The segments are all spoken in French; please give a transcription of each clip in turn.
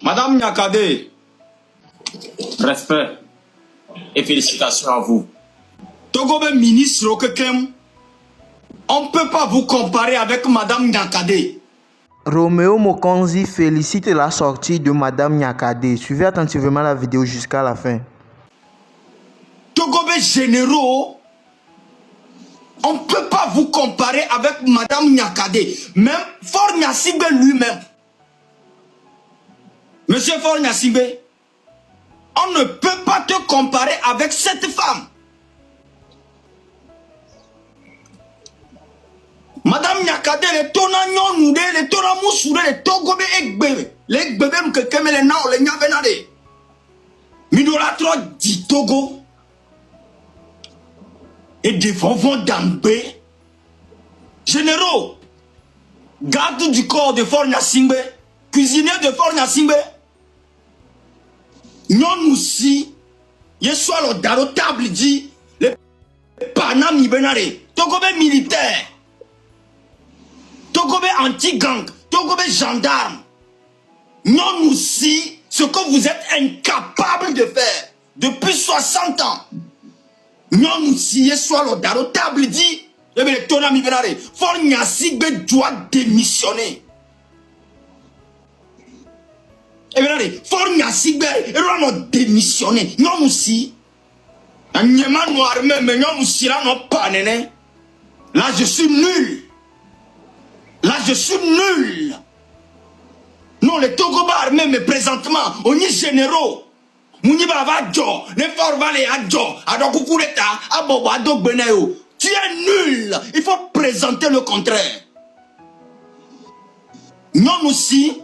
Madame Nyakade, respect et félicitations à vous. Togobe ministre Okekem, on ne peut pas vous comparer avec Madame Nyakade. Roméo Mokonzi félicite la sortie de Madame Nyakade. Suivez attentivement la vidéo jusqu'à la fin. Togobe généraux, on ne peut pas vous comparer avec Madame Nyakade. Même Faure Gnassingbé lui-même. Monsieur Faure Gnassingbé, on ne peut pas te comparer avec cette femme. Madame Nyakade, les tonagnon nous les tonamoussou, les togobe ekbebe, les bébés que keme les nao, les nyabenade. Minolatro dit Togo. Et des vovons d'ambé. Généraux, garde du corps de Faure Gnassingbé, cuisinier de Faure Gnassingbé. Non aussi, il soit le daro table dit, les panam ibenare, Togobe militaire. Togobe anti-gang, Togobe gendarme. Non aussi, ce que vous êtes incapable de faire depuis 60 ans. Non aussi, soit le daro table dit, eh bien, Tonami Benare, Faure Gnassingbé doit démissionner. Eh bien, Faure Gnassingbé, il doit démissionner. Non aussi, un niema noir même, non aussi, là, non pas, néné. Là, je suis nul. Là, je suis nul. Non, les Togoba armés, mais présentement, on est généraux. Mouni bava djo, les forts valets à djo, à dokukureta, à bobo, à dokbeneo. Tu es nul. Il faut présenter le contraire. Non aussi,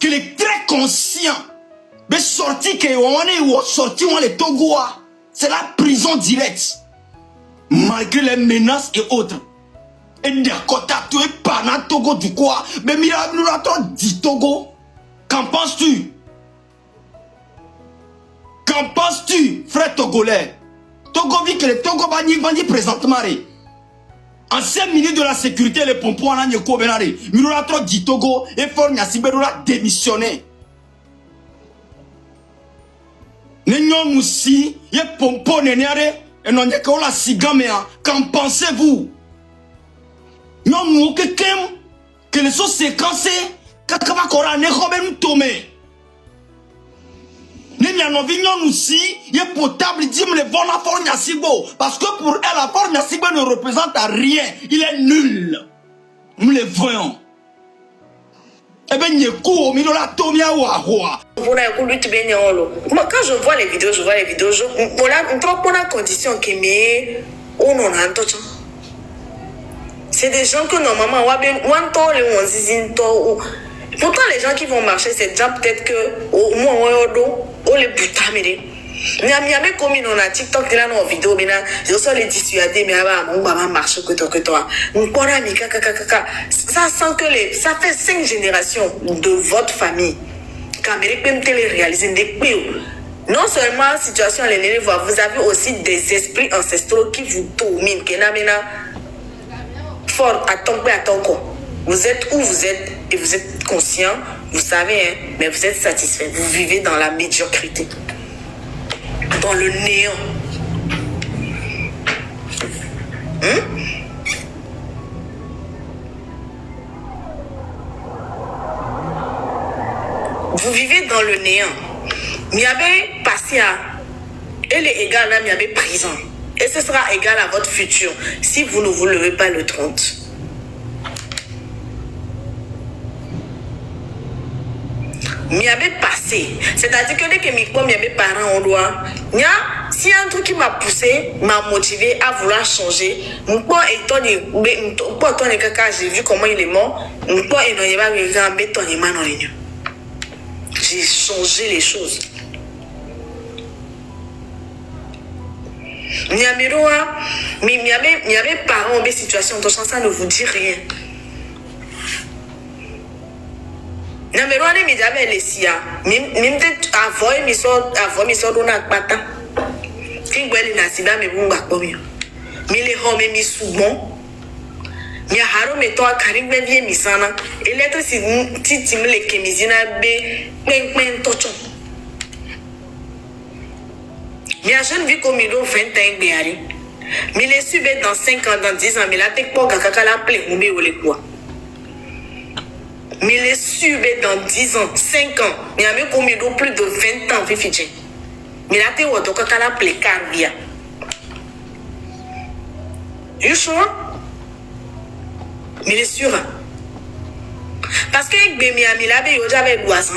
qu'il est très conscient. Mais sorti que on est sorti, on les Togoa. C'est la prison directe. Malgré les menaces et autres. Et d'accord, tu es pas dans Togo du quoi? Mais nous l'attendons dit Togo. Qu'en penses-tu? Qu'en penses-tu, frère togolais? Togo vit que les Togo bandi présentement. Ancien ministre de la sécurité, les pompons en Anyeko Benare. Nous l'attendons dit Togo et Faure Gnassingbé nous a démissionné. Nous aussi, les pompons nénérés et non y'a la sigamea. Qu'en pensez-vous? Non, nous, que les choses séquencées, kakaba kora ne robem tomé. Nous n'avons nous aussi, il est potable, dit me le bon à Faure Gnassingbé. Parce que pour elle, la Faure Gnassingbé ne représente rien. Il est nul. Nous le voyons. Eh bien, il est court, mais il a tomia ou à roi. Quand je vois les vidéos, on trouve pas la condition qui met on en a tout. C'est des gens que normalement, pourtant les gens qui vont marcher, c'est déjà peut-être que au moins on les boutamere. Il y a comme on a TikTok là dans vidéo, mais là, je sens les dissuader, mais on va marcher que toi. Ça sent que ça fait 5 générations de votre famille. Quand même télé réaliser des pays. Non seulement situation les vous avez aussi des esprits ancestraux qui vous dominent. Fort à ton corps. Vous êtes où vous êtes et vous êtes conscient, vous savez, hein, mais vous êtes satisfait. Vous vivez dans la médiocrité, dans le néant. Vous vivez dans le néant. Il y avait passé à. Elle est égale à il y avait prison. Et ce sera égal à votre futur si vous ne vous levez pas le 30. Il y avait passé. C'est-à-dire que dès que mes parents ont droit, s'il y a un truc qui m'a poussé, m'a motivé à vouloir changer, j'ai vu comment il est mort, j'ai changé les choses. Il y avait parents en situation, ça ne vous dit rien. Numéro 1, mais j'avais les sia. Même avant, mes soeurs donnent un patin. Quand vous avez la sida, mais vous n'avez pas mis. Mais les hommes, mais souvent, Mi haro me to karim be vie misana. Eleto si titim le kemizina be pen tocho. Mi a jeune vu comme il doit 20 ans béari. Mi les subé dans 5 ans, dans 10 ans, mi la tek po gakaka la ple mbe ole quoi. Mi les subé dans 10 ans, 5 ans, mi a mis comme il doit plus de 20 ans vifidje. Mi la te woto kaka la ple carbia. You sure? Mais sûr. Parce que j'avais loisant.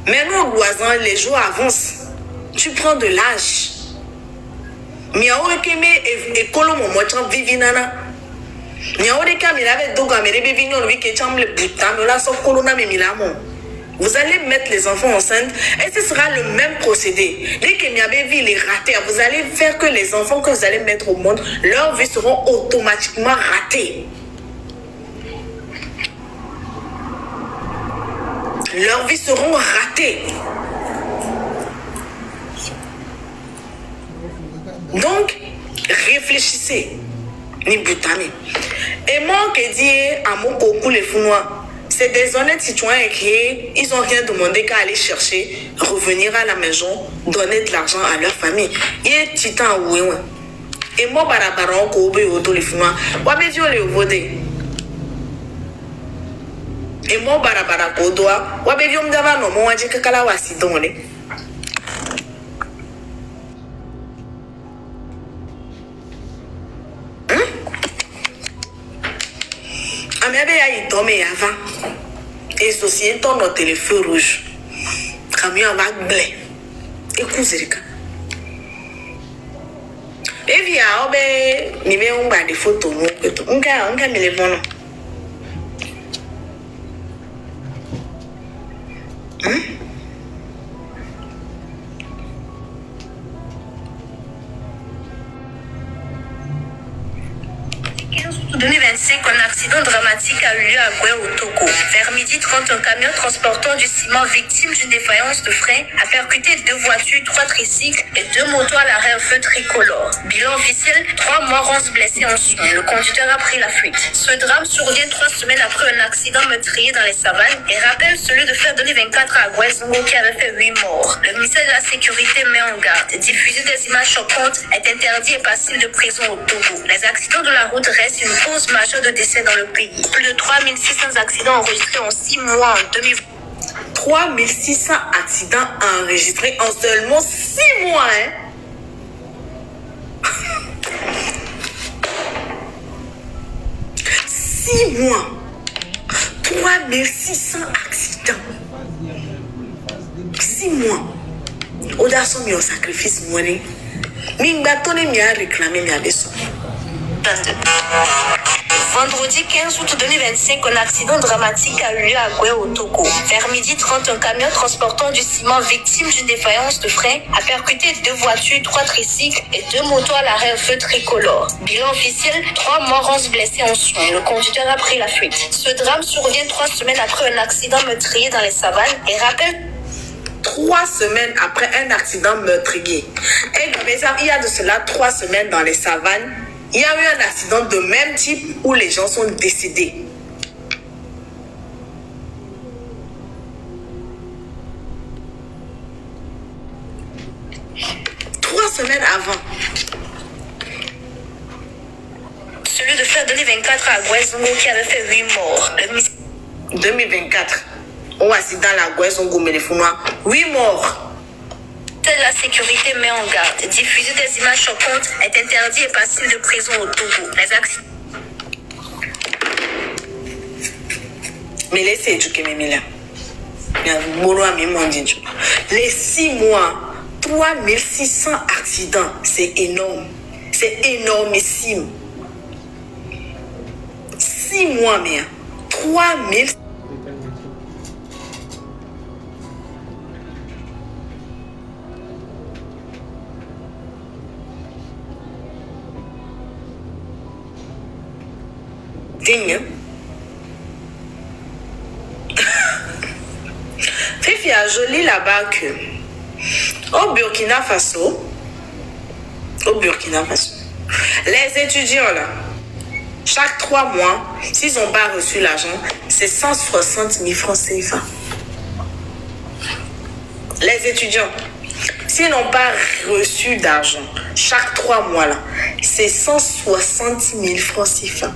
Maintenant, loisant, les jours avancent. Tu prends de l'âge. Mais on est et colombo moi tu vivi nana. Mais on est comme il avait deux gamins et bébé non lui qui chambre le bouton mais là son colonna mais milamo. Vous allez mettre les enfants enceintes et ce sera le même procédé. Dès que y avait vu les ratés, vous allez faire que les enfants que vous allez mettre au monde, leurs vies seront automatiquement ratées. Leurs vies seront ratées. Donc, réfléchissez. Ni boutami. Et moi, qui dis à mon coco les founois, c'est des honnêtes citoyens qui ils ont rien demandé qu'à aller chercher, revenir à la maison, donner de l'argent à leur famille. Il est titan ou et moi, barabaran, kobe, auto les founois, wabe violé au vodé. Et moi, barabara, kodoa, wabe viom dava no, moi, j'ai que kalawasi donné. Il tombe avant et ceci dans notre téléphone rouge camion va blé et cousirika et via obe ni me on ba des photos non que tout on ga me les bon En 2025, un accident dramatique a eu lieu à Goué au Togo. Vers midi 30, un camion transportant du ciment victime d'une défaillance de frein a percuté 2 voitures, 3 tricycles et 2 motos à l'arrêt au feu tricolore. Bilan officiel, 3 morts, 11 blessés en soins. Le conducteur a pris la fuite. Ce drame survient 3 semaines après un accident meurtrier dans les savanes et rappelle celui de fin 2024 à Goué Zongo qui avait fait 8 morts. Le ministère de la Sécurité met en garde. Diffuser des images choquantes est interdit et passible de prison au Togo. Les accidents de la route restent une cause majeure de décès dans le pays. Plus de 3600 accidents enregistrés en 6 mois en 2020. 3600 accidents enregistrés en seulement 6 mois, hein? 6 mois. 3600 accidents. 6 mois. Audace mi au sacrifice money. Mingbatone mi a réclamé mi a besoin. Vendredi 15 août 2025, un accident dramatique a eu lieu à Goué au Togo. Vers midi 30, un camion transportant du ciment victime d'une défaillance de frein a percuté 2 voitures, 3 tricycles et 2 motos à l'arrêt au feu tricolore. Bilan officiel, 3 morts, 11 blessés en soins. Le conducteur a pris la fuite. Ce drame survient 3 semaines après un accident meurtrier dans les savanes et rappelle 3 semaines après un accident meurtrier. Et il y a de cela 3 semaines dans les savanes, il y a eu un accident de même type où les gens sont décédés. Trois semaines avant. Celui de fin 2024 à Goué Zongo qui avait fait 8 morts. 2024. On accident à Goué Zongo, mais les Founois. 8 morts. La sécurité met en garde. Diffuser des images choquantes est interdit et passible de prison au Togo. Les accidents. Mais laissez éduquer mes millas. Les 6 mois, 3600 accidents, c'est énorme. C'est énormissime. 6 mois, mais 3000. Fifi a joli là-bas que au Burkina Faso, les étudiants là, chaque 3 mois, s'ils n'ont pas reçu l'argent, c'est 160 000 francs CFA. Les étudiants, s'ils n'ont pas reçu d'argent, chaque 3 mois, là, c'est 160 000 francs CFA.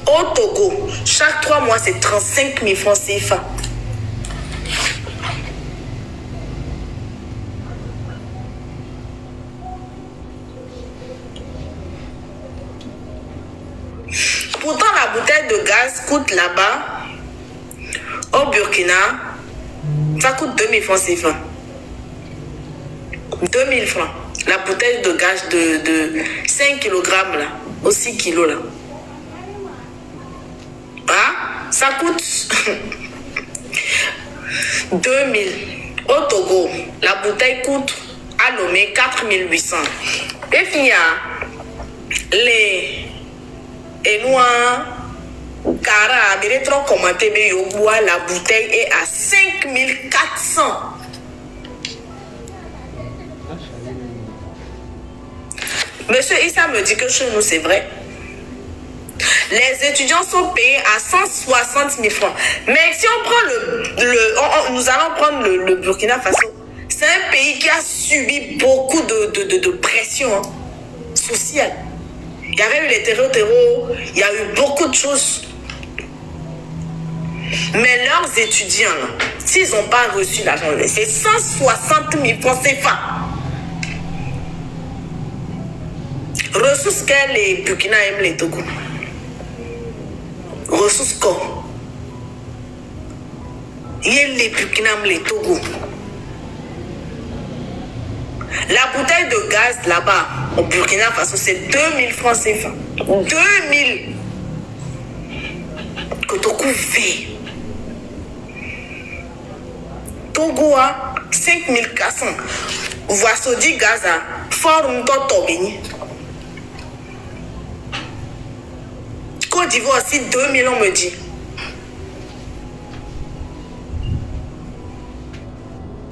Au Togo, chaque 3 mois, c'est 35 000 francs CFA. Pourtant, la bouteille de gaz coûte là-bas, au Burkina, ça coûte 2000 francs CFA. 2000 francs. La bouteille de gaz de 5 kg là, au 6 kg là. Ah, ça coûte 2000. Au Togo, la bouteille coûte à Lomé 4800. Et puis il y a les Enois, Cara, mais trop commenté, mais la bouteille est à 5400. Monsieur Issa me dit que chez nous c'est vrai. Les étudiants sont payés à 160 000 francs. Mais si on prend nous allons prendre le Burkina Faso. C'est un pays qui a subi beaucoup de pression sociale. Il y avait eu les terreaux, il y a eu beaucoup de choses. Mais leurs étudiants, s'ils n'ont pas reçu l'argent, c'est 160 000 francs CFA. Ressources que les Burkina aiment les Togo. Ressources quoi? Il y a les Burkina aiment les Togo. La bouteille de gaz là-bas, au Burkina Faso, c'est 2000 francs CFA. 2000 que Togo fait. Togo a 5400. Voici du gaz à Forum Tobini. Côte d'Ivoire aussi 2000, on me dit.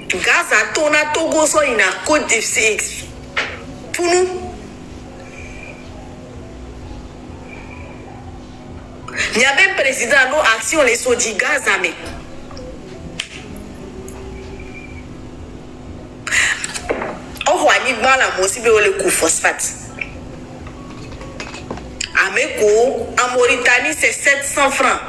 Gaz à Tona Togo, soit il y a Côte d'Ivoire. Pour nous. Il y avait un président à nos actions, les sodi gaz à mais. On voit dans la moitié de le coup phosphate. À Meko, en Mauritanie, c'est 700 francs.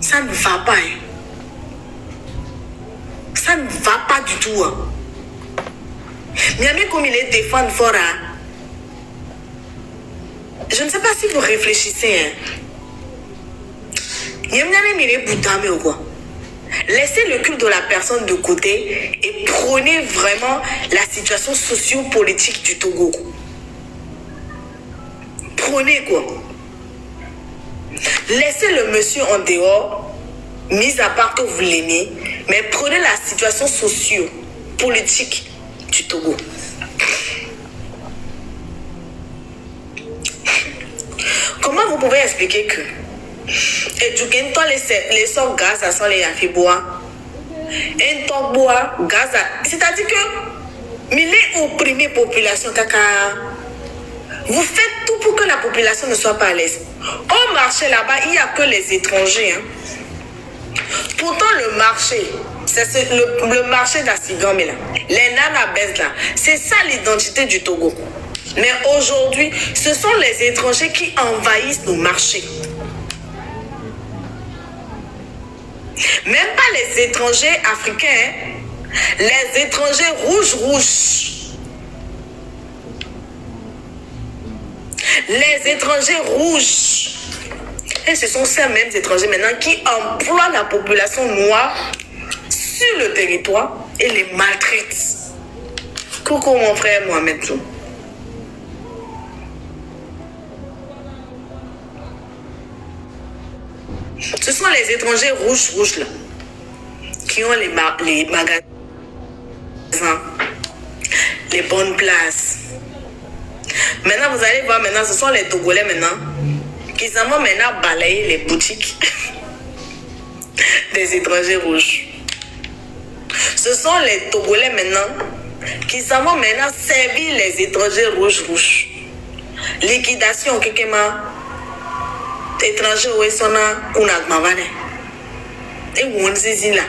Ça ne va pas. Hein. Ça ne va pas du tout. Hein. Mais comme il est défendu fort, hein. Je ne sais pas si vous réfléchissez. Hein. Laissez le culte de la personne de côté et prenez vraiment la situation socio-politique du Togo. Prenez quoi. Laissez le monsieur en dehors, mis à part que vous l'aimez, mais prenez la situation socio-politique du Togo. Comment vous pouvez expliquer que et du coup, les sorts gaz à sont les afibois. Un temps bois, gaz à. C'est-à-dire que, mais les opprimés population, caca. Vous faites tout pour que la population ne soit pas à l'aise. Au marché là-bas, il n'y a que les étrangers. Hein. Pourtant, le marché, c'est le marché d'Asigambé là. Les nanabès là. C'est ça l'identité du Togo. Mais aujourd'hui, ce sont les étrangers qui envahissent nos marchés. Même pas les étrangers africains, hein? Les étrangers rouges. Les étrangers rouges. Et ce sont ces mêmes étrangers maintenant qui emploient la population noire sur le territoire et les maltraitent. Coucou mon frère Mohamed. Ce sont les étrangers rouges là, qui ont les magasins, les bonnes places. Maintenant, vous allez voir, maintenant, ce sont les Togolais maintenant, qui s'en vont maintenant balayer les boutiques. des étrangers rouges. Ce sont les Togolais maintenant qui s'en vont maintenant servir les étrangers rouges. Liquidation, quelqu'un étranger ou sona kunagmavane. Et on saisit là.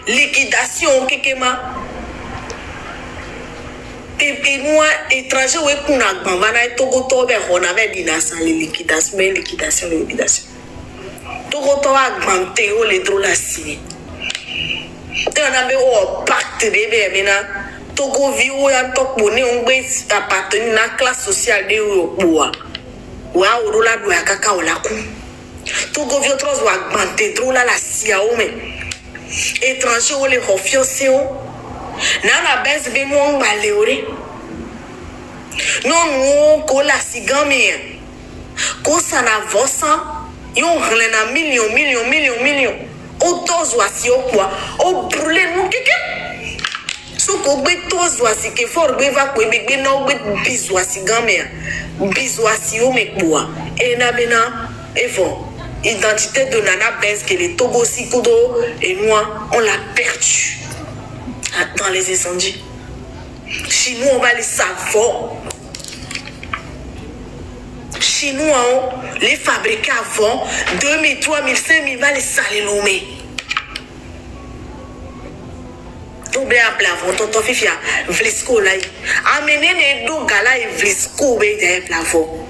Liquidation, quelqu'un et moi, étranger ou kunagmavane, Togo Tobe, on avait dit dans sa liquidation. Togo Tobe a augmenté les drôles à signer. Et on avait un pacte de maintenant. Togo vit où un top bonnet, on veut appartenir à la classe sociale de l'Europe. Ou à Orola doit à Kaka ou la cou. Togo vit autre chose à augmenter, drôle à la sia ou mais. Étranger ou les confiancés ou. Nana baisse benoît baléoré. Non, nous, qu'on la sigamé. Qu'on s'en avance, yon relève millions. Autant zoasi au quoi? Au brûler nous quelqu'un. So ko be to zoasi que fort be va ko be no be bizoasi gamé. Bizoasi o me quoi? Et na bena evon. Identité de Nana Benz que les Togo Sikudo et moi on l'a perdu dans les incendies. Chez nous on va les savoir. Chez nous, les fabriquer avant 2000, 3000, 5000 va les saler l'homme. Donc, bien, avant, tonton Fifi, Vlisco là. Amenez les deux gars là et Vlisco, ben, il y a un plafond.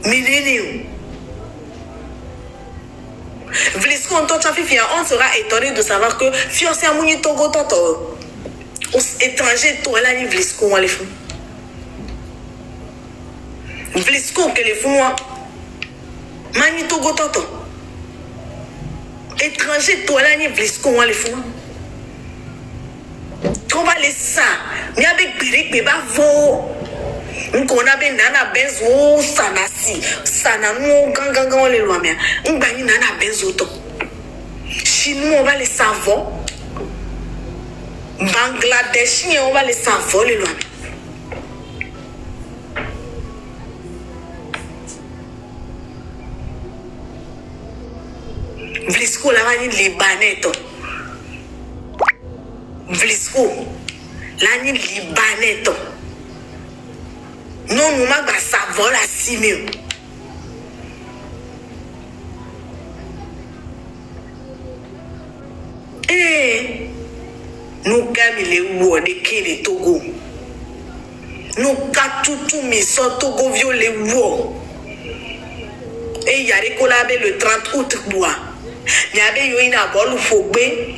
Menez-nous. Vlisco, tonton Fifi, on sera étonné de savoir que fiancé à Mouni Togo, tonton. Étranger, toi là, Vlisco, on les fait. Vlisco que les fous Mani Togo Toto. Étranger toi là ni Vlisco on les fous. On va les ça. Ni avec Birik beba vo. On a ben Nana Benzo sanasi. Sanano gang on les lois mais. On bani Nana Benzo to. Chinois on va les savons. Bangladesh on va les savons les lois. Vlisco la ni libanais to. Vlisco la ni libanais to. Non nous ma ba savon la simio. Nous gagne les wo de kele Togo. Nous katutu mi so Togo vio les wo. Et y a récolabé le 30 août bois. Il y avait eu une abole faut bé.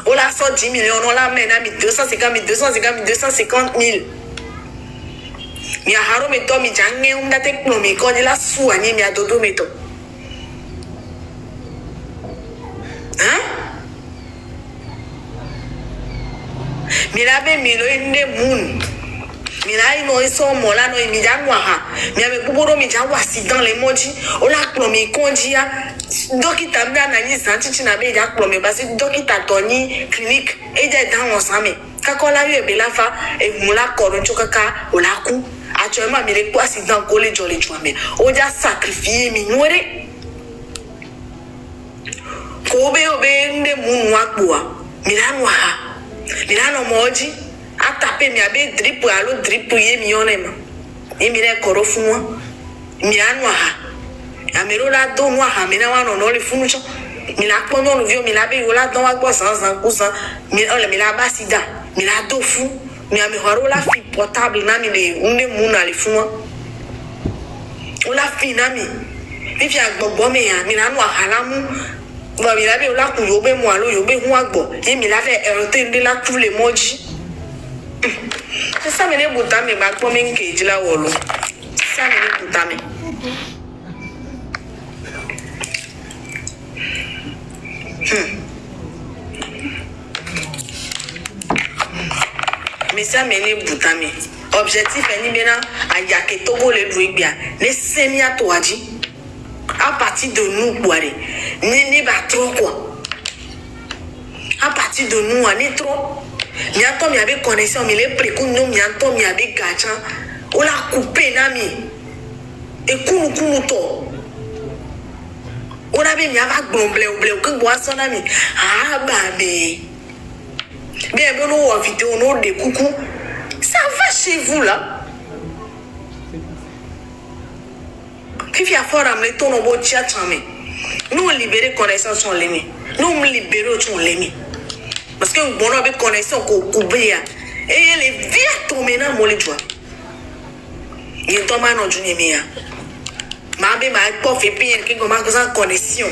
On l'a sorti 10 millions, on l'a mis 250 000. Mi haro meto mi jange un date plomi ko la soigner mi adodo meto. Hein? Mi labe mi lo inde moon. Mi la ino eso mola no mi jangwa ha. Mi ame kuboro mi jangwa si dans les moji. On l'a plomi konjia. Dokita mbe analyse santi na be ja plomi parce que dokita toni clinique e je dans ensemble. Kakola yo be la fa e mula koroncho kaka olaku. Actuellement, il est accident collé dans les joints. On a sacrifié minore. Kobe obende munwakwa. Milano ha. Milano moji. A tapé mi abe drip alo drip ye mionema. Et mire korofunwa. Milano ha. Amero la don wa ha mina wa no le funcho. Mila kono no vio mila be yola don wa kwa sans kusan. Mila basida. Mila dofu. Mi ame haro la fi portable nami le unde muna le fuma. O la fi nami. Mi fi agbogbo me ya mi lanu ahalamu. Ba mi la be o la ku yo be mu alo yo be hu agbo. Ye mi la fe erote nde la ku le moji. C'est ça me ne buta me ba ko me nkeji la wolo. Ça me ne buta me. Mais ça mène boutami. Objectif est ni bien à yake Togo le loué bien. Les semia toaji. À partir de nous boire. Ni ba trop quoi. À partir de nous on est trop. Mi a mi avec connexion mi les précou nous mi a mi avec gacha. On l'a coupé nami. Et kunu to. On a bien blé ou blé ou que boisson ami. Ah bah mais. Bien bon on vidéo on des coucou. Ça va chez vous là. Puis il y a fort à mettre ton beau chat chamé. Nous libérer connaissance en ligne. Nous libérer son ligne. Parce que bon on a connaissance qu'on couvrir. Et les vies tombent dans mon lit. Il est tombé dans une émia. Ma bé m'a pas fait payer qui commence en connexion.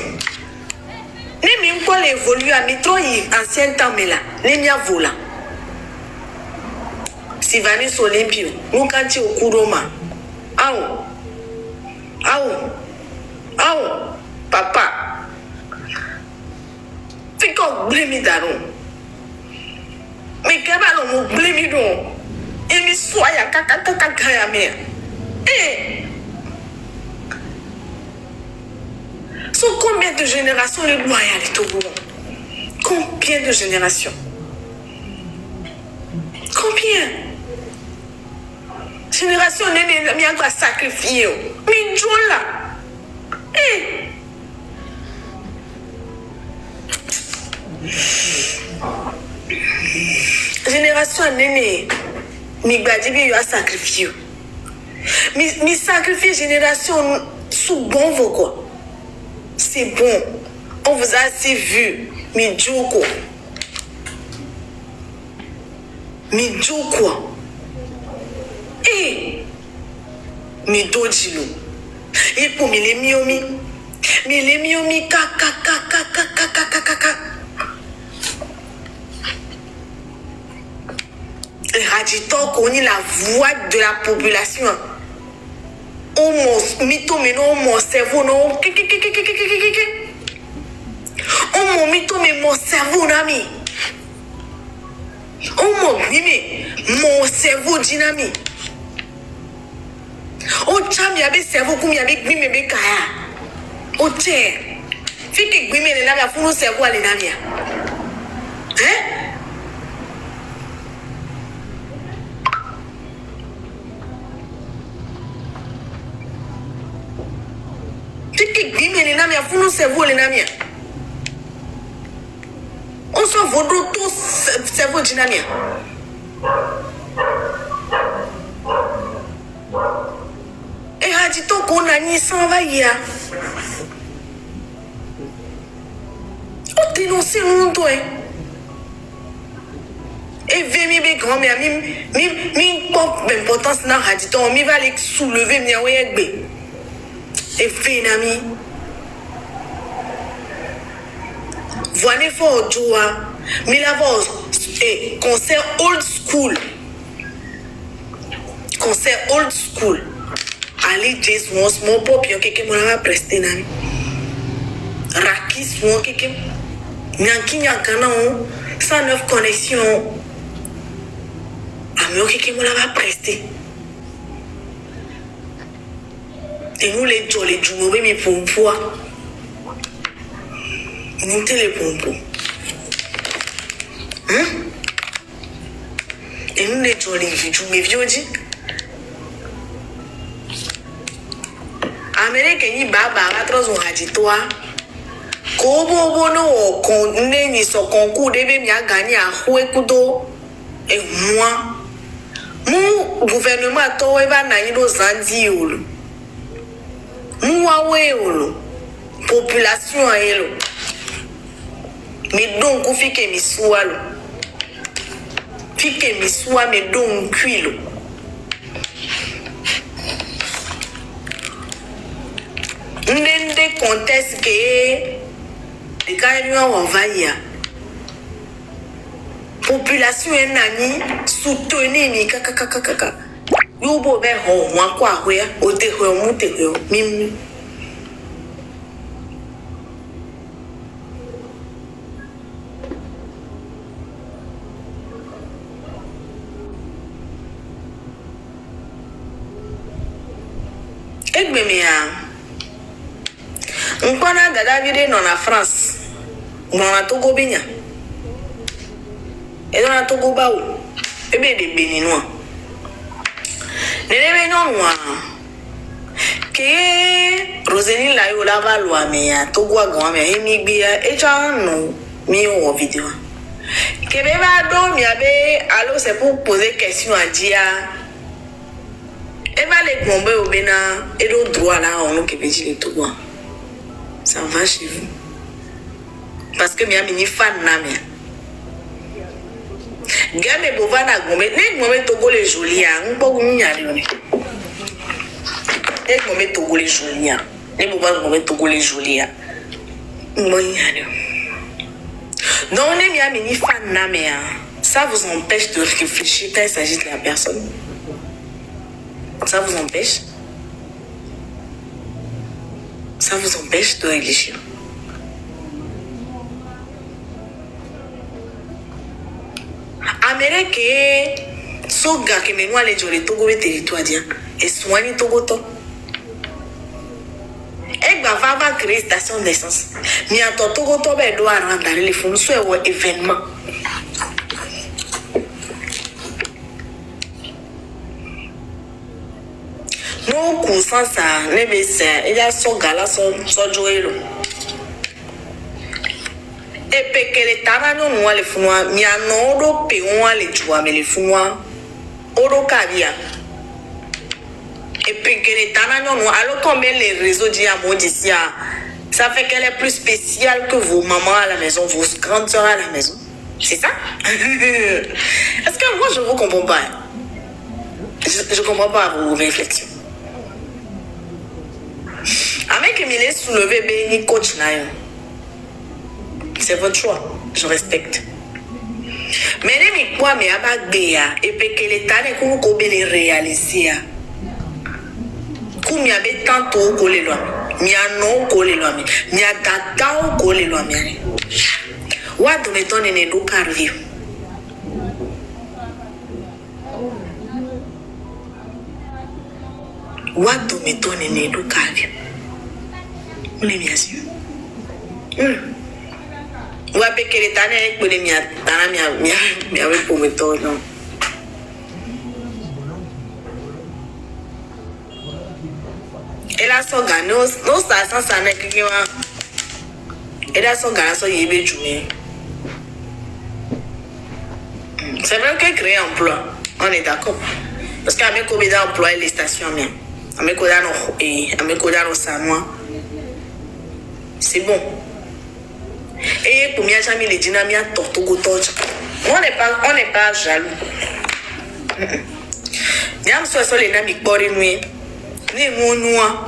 Ne même pas l'évoluer à mitro ancien temps mais là, les mia vola. Si Vanessa Olympio, nous quand tu au Kuroma. Aou, papa. Fais qu'on blâme d'aron. Mais quand on blâme d'aron, il me soit ya kaka ya mère. Eh. Sont combien de générations les loyales au Togo? Combien de générations? Combien? Génération n'est pas sacrifiée. Mais là. Eh. Génération n'est ni badibi a sacrifié. Mais sacrifier génération sous bon vos quoi. C'est bon. On vous a assez vu. Mais Djoko. Eh. Mais Dojilo. Et pour les miomi. Mais les miomi kaka. Et Radito connaît la voix de la population. On mito mais non mon cerveau non. On mito mais mon cerveau nami. On mon cerveau dynamique. On cham yabe cerveau comme yabe gbime be kaya. O che. Fiki gbime le la funu cerveau ale namia. Hein? Funu cerveau le namia. On s'en vaudra tout cerveau dynamia. Et Hadito qu'on a ni s'en va y a. On dénonce mon doigt. Et vemi be grand-mère mi pop d'importance dans Hadito, mi va les soulever mi awé be. Et fait ami. Voyez fort joie, mais la voix concert old school. Concert old school. Ali Jazz once mon pop yon keke mon va prester nami. Rakis mon keke. Nyanki nyankana on 109 connexion. Ami keke mon va prester. Et nous les jolly jumeaux mais pour poids. Nous te les pompons. Hein? Et nous les jolly vidéos, mais vieux dit. Amérique ni baba la troisième raditoa. Kobo bono kon ni so concours debe mi a gagné à Huekudo. Et moi, mon gouvernement to eva na yido zandi olo. Moi we olo. Population elo. Mais donc on fait que mi soit lo. Fait que mi soit mais donc cuilo. N'ende conteste que les carrières on va y a. Population est nani soutenir mi kaka. Yo bo be ho wa kwa hwe o te hwe mu te hwe mimi. On a dada vide dans la France. On a Togo Bénin. Et dans la Togo Baou. Et bien des Béninois. Les Béninois noirs. Que Roséline la yo la va loa me ya Togo a grand me mi bia e cha no mi o vidéo. Que be va do mi abe alors c'est pour poser question à dia. Et va les bomber au bena et le droit là on que veut dire le Togo. Ça va chez vous. Parce que mi a mini fan na me. Game bova na gombe ne gombe Togo les jolis a ngbo gumi ya le. Ne gombe Togo les jolis a. Ne bova gombe Togo les jolis a. Ngbo ya le. Donc on est bien mini fan na me. Ça vous empêche de réfléchir quand il s'agit de la personne. Ça vous empêche. Ça vous empêche de réfléchir. Amérique, soga que me noie les jolets Togo et territoire dia et soigne Togo to. Et va créer station d'essence. Mais à Togo to be doit rendre les fonds sur un événement. Nous coursons ça, les messieurs, il y a son gala, son jouet. Et puis que les tarano nous les font, mais à nos pays on les joue, mais les font, oro cabia. Et puis que les tarano nous, alors combien les réseaux d'Iamodicia, ça fait qu'elle est plus spéciale que vos mamans à la maison, vos grandes soeurs à la maison. C'est ça? Est-ce que moi je vous comprends pas? Je comprends pas vos réflexions. Avec Emile soulevé béni coach naïo. C'est votre choix, je respecte. Mais les quoi mais abagbeya et puis que l'État ne qu'on peut les réaliser. Comme il y avait tantôt qu'on les lois, il y a non qu'on les lois, il y a data qu'on les lois. What do we do in do carvio? What do we do in do carvio? Vous bien sûr. Ou avec que les tannes pour les miens, mia avec pour me tourner. Et là, son gars, non, ça n'est que moi. Et là, son gars, ça y est, joué. C'est vrai que créer un emploi, on est d'accord. Parce qu'à mes combien d'emplois les stations même, à mes combien Sanois. C'est bon. Et pour moi, jamais les dynamiques tortugo torche. On n'est pas jaloux. Niam soit les nami bori nuit. Ni mon noix.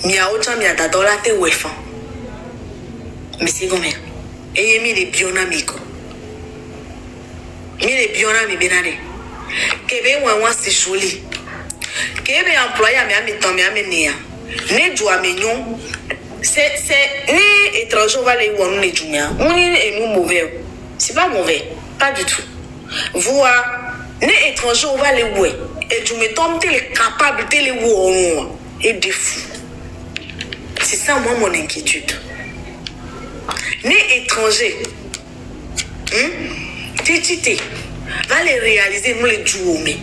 Mia autant mia d'adola te wefan. Mais c'est comme ça. Et mi les bionamico. Mi les bionami benade. Kebe wa si joli. Kebe employé à mi tombe à menia. Ne doit mignon. C'est ni étranger va les voir nous les juniors. On est nous mauvais. C'est pas mauvais, pas du tout. Voir ni étranger va les voir et tu me tombes les capables de les voir et des fous. C'est ça moi mon inquiétude. Ni étranger, titi va les réaliser nous les jouons mais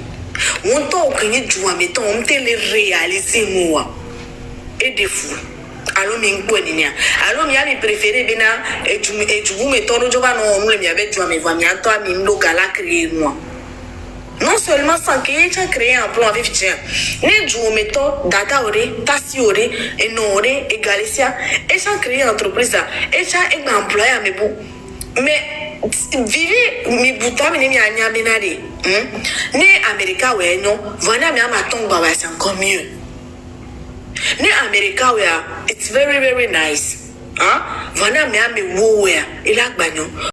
on t'a aucun joueur mais on te les réaliser moi et des fous. Alors mi ngwe ni nia alors mi ami préféré bena et tu me toro joba no le mi avec toi me va mi anto mi ndo gala créer moi non seulement sans que tu créer un plan avec tiens ne jou me to data ore tasi ore et no ore et galicia et sans créer une entreprise et ça un employé mais bon mais vivre mi buta mi ni anya benade ni America we no voilà mi amaton ba c'est encore mieux. Ni America where it's very very nice. Vana me ame wo where ila gbanyo.